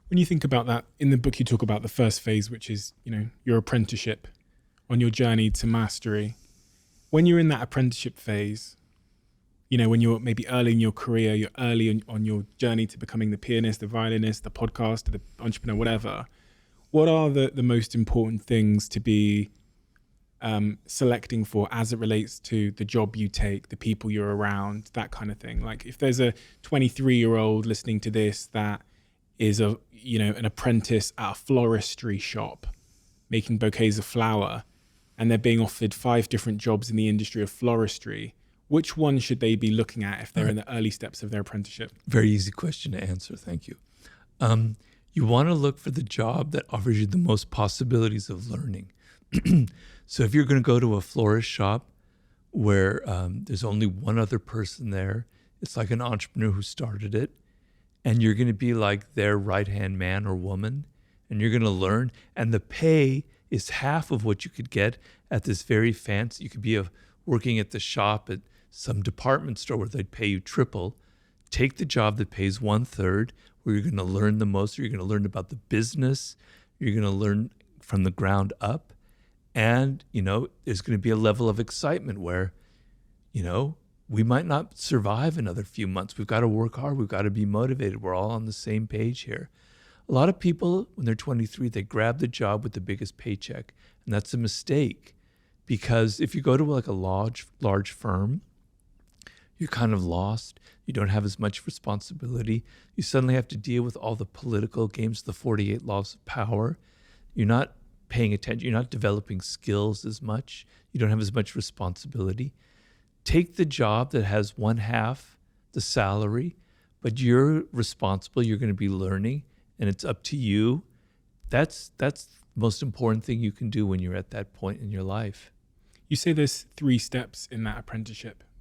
When you think about that, in the book you talk about the first phase, which is, your apprenticeship on your journey to mastery. When you're in that apprenticeship phase, when you're maybe early in your career, you're early on your journey to becoming the pianist, the violinist, the podcaster, the entrepreneur, whatever. What are the most important things to be selecting for as it relates to the job you take, the people you're around, that kind of thing? Like if there's a 23-year-old listening to this that is an apprentice at a floristry shop making bouquets of flower, and they're being offered 5 different jobs in the industry of floristry, which one should they be looking at if they're in the early steps of their apprenticeship? Very easy question to answer. Thank you. You want to look for the job that offers you the most possibilities of learning. So if you're going to go to a florist shop where there's only one other person there, it's like an entrepreneur who started it, and you're going to be like their right-hand man or woman, and you're going to learn, and the pay is half of what you could get at this very fancy. You could be working at the shop at some department store where they'd pay you triple. Take the job that pays 1/3, where you're going to learn the most. You're going to learn about the business. You're going to learn from the ground up. And, there's going to be a level of excitement where, we might not survive another few months. We've got to work hard. We've got to be motivated. We're all on the same page here. A lot of people, when they're 23, they grab the job with the biggest paycheck. And that's a mistake, because if you go to like a large firm, you're kind of lost. You don't have as much responsibility. You suddenly have to deal with all the political games, the 48 laws of power. You're not paying attention. You're not developing skills as much. You don't have as much responsibility. Take the job that has 1/2 the salary, but you're responsible. You're going to be learning, and it's up to you. That's the most important thing you can do when you're at that point in your life. You say there's 3 steps in that apprenticeship.